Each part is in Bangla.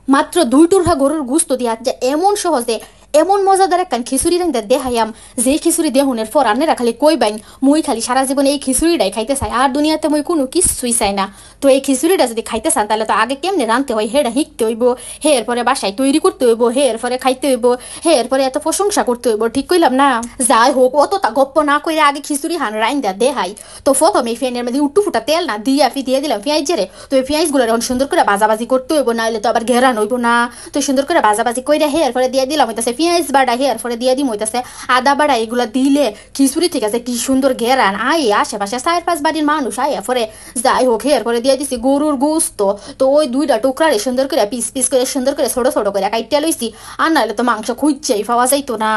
মাত্র 2 টুকরা গরুর গুস্ত দিয়া যে এমন সহজে এমন মজাদার একখান খিচুড়ি রান্ধা দেখাইয়াম, যে খিচুড়ি দেহনের পর আপনারা খালি কইবাইন মুই খালি সারা জীবনে এই খিচুড়িটাই খাইতে চাই, আর দুনিয়াতে মুই কোনো কিছুই চাই না। তো এই খিচুড়িটা যদি খাইতে চান তাহলে তো আগে কেমনে রাঁধতে হয় হেটা শিখতে হইব, হে এরপরে বাসায় তৈরি করতে হইব, হে এরপরে খাইতে হইব, হে এরপরে এত প্রশংসা করতে হইব, ঠিক কইলাম না? যাই হোক, অতটা গপ্প না কইরা আগে খিচুড়ি হান রাইন্দা দেখাই। তো প্রথমে ফ্যানের মধ্যে উট্টু ফুটা তেল না দিয়ে দিয়ে দিলাম পেঁয়াজ জেরে। তো এই পেঁয়াজগুলো এখন সুন্দর করে ভাজাভাজি করতে হইব, নাহলে তো আবার ঘেরান হইব না। তো সুন্দর করে ভাজাভাজি কইরা হে এরপরে দিয়ে দিলাম হইতাছে পেঁয়াজ বাড়া, হে এরপরে দিয়ে দিম হইতাছে আদা বাড়া। এগুলা দিলে খিচুড়ি ঠিক আছে কি সুন্দর ঘেরান আই, আশেপাশে 4-5 বাড়ির মানুষ আই এরপরে। যাই হোক, হে এরপরে দিয়ে দিছি গরুর গোস্ত। তো ওই 2টা টুকরারে সুন্দর করে পিস পিস করে সুন্দর করে ছোট ছোট করে কাইটা লইছি, আর নাহলে তো মাংস খুঁজছেই পাওয়া যাইতো না।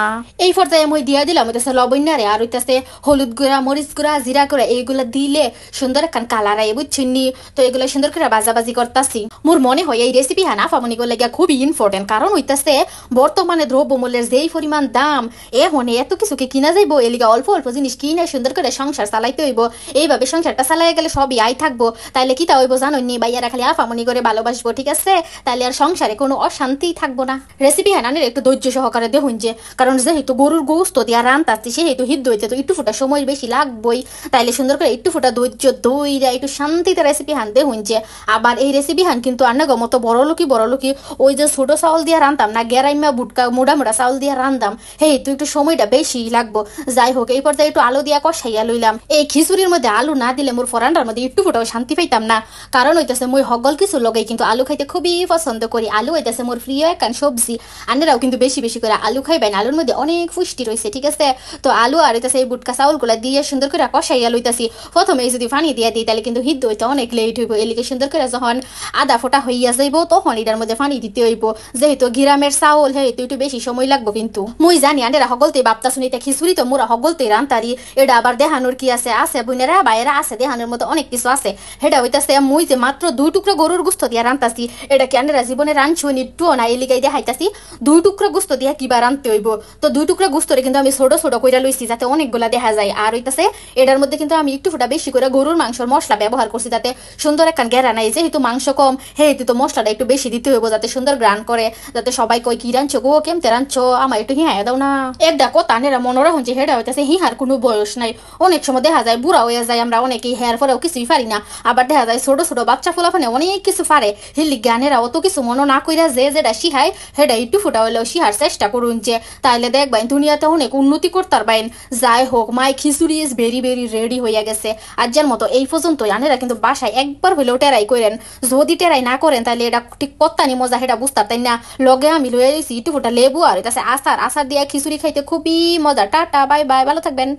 এই পর্যায়ে মই দিয়ে দিলাম হইতাছে লবণারে, আর হইতাছে হলুদ গুঁড়া, মরিচ গুঁড়া, জিরা গুঁড়া। এইগুলা দিলে সুন্দর একখান কালার আই, বুঝছেন নি? তো এগুলো সুন্দর করে ভাজাভাজি করতাছি। মোর মনে হয় এই রেসিপি হানা আফামনি গুলো খুবই ইম্পর্টেন্ট, কারণ হইতাছে বর্তমানে দ্রব্যমূল্যের যেই পরিমাণ দাম, এখন এত কিছুকে কিনা যাইব, এলিগা অল্প অল্প জিনিস কিনে সুন্দর করে সংসার চালাইতে হইব। এইভাবে সংসারটা চালাই গেলে সবই আয় থাকবো, তাইলে কি তা হইব জানোনি? বাইয়ারা খালি আফামনি করে ভালোবাসবো, ঠিক আছে? তাইলে আর সংসারে কোনো অশান্তি থাকবো না। রেসিপি হানানের একটু ধৈর্য সহকারে দেখুন, যে কারণ যেহেতু গরুর গোস্ত দিয়া রান্তাচ্ছি, সেহেতু হিদ্ধ হইতে তো একটু ফুটা সময় বেশি লাগবই। তাইলে সুন্দর করে একটু ফুটা ধৈর্য দইরা একটু শান্তিতে রেসিপি হান দেখুন। যে আবার এই রেসিপি হান কিন্তু আন্না গমতো বড়লোকি ওই যে ছোট চাউল দিয়ে রান্তাম না, গেরাইমা বুটকা মোড়া মোড়া চাউল দিয়ে রান্দাম, হে তো একটু সময়টা বেশি লাগবো। যাই হোক, এই পর্যায়ে একটু আলু দিয়া কষাইয়া লইলাম। এই খিচুড়ির মধ্যে আলু না দিলে মোর ফরান্ডার মধ্যে একটু ফুটাও শান্তি পাইতাম না, কারণ হইতেছে মই হগল কিছু লগাই কিন্তু আলু খাইতে খুবই পছন্দ করি। আলু হইতেছে মোর প্রিয় একখান সবজি। আন্নারাও কিন্তু বেশি বেশি করে আলু খাইবেন, আলুর মধ্যে অনেক পুষ্টি রয়েছে, ঠিক আছে? তো আলু আর হইতেছে এই বুটকা চাউলগুলা দিয়ে সুন্দর করে কষাইয়া লইতাছি। প্রথমে যদি পানি দিয়ে দিই তাহলে কিন্তু হিদ্ধ হইতে অনেক লেট হইব। এলিকে সুন্দর করে যখন আদা ফোটা হইয়া যাইব তখন এটার মধ্যে পানি দিতে হইব, যেহেতু গিরামের চাউল হেতু একটু বেশি সময় লাগবো। কিন্তু মুই জানি আন্ডেরা হগলতে বাপতা শুনি এটা খিচুড়ি তো মোরা হগলতে রান্তারি, এটা আবার দেহানোর কি আছে? আছে বোনেরা বাইরা আছে, দেহানোর মতো অনেক কিছু আছে। সেটা হইতাছে মুই যে মাত্র 2 টুকরা গরুর গোস্ত দিয়া রান্তাছি, এটা কি আন্ডেরা জীবনে রাঁধছুন একটুও না? এলিগাই দেখাইতাছি 2 টুকরা গোস্ত দিয়া কিবা রাঁধতে হইব। তো 2 টুকরা গোস্তরে কিন্তু আমি ছোট ছোট কইরা লইছি যাতে অনেকগুলা দেখা যায়। আর হইতাছে এটার মধ্যে কিন্তু আমি একটু ফুটা বেশি করে গরুর মাংসের মশলা ব্যবহার করছি, যাতে সুন্দর একখান গেরা নাই। যেহেতু মাংস কম, হেতু তো মশলাটা একটু বেশি দিতে হইব, যাতে সুন্দর গ্রান করে, যাতে সবাই কই কি রাঁধছো গো, কেমতে রাঁধছো, আমার একটু হিহায়া দাও না। একটা কথা আনেরা মনে রাখুন যে হেটা হইতাছে হিহার কোনো বয়স নাই। অনেক সময় দেখা যায় বুড়া হয়ে যায়, আমরা অনেকেই হেয়ার পরেও কিছুই পারি না। আবার দেখা যায় ছোট ছোট বাচ্চা ফুলাফানে অনেক কিছু পারে, হিলি জ্ঞানেরা অত কিছু মনে না কইরা যে যেটা শিখায় হেটা একটু ফুটা হইলেও শিহার চেষ্টা করুন, যে তাইলে দেখবেন দুনিয়াতে অনেক উন্নতি করতে পারবেন। যাই হোক, মাই খিচুড়ি ইজ ভেরি ভেরি রেডি হইয়া গেছে। আজকের মতো এই পর্যন্তই। আনেরা কিন্তু বাসায় একবার হইলেও টেরাই করেন, যদি টেরাই না করেন তাহলে এটা ঠিক কত্তানি মজা সেটা বুঝতে তাই না। লগে আমি লয়ে দিয়েছি একটু ফুটা লেবু আর এটা আচার দিয়ে খিচুড়ি খাইতে খুবই মজা। টাটা, বাই বাই, ভালো থাকবেন।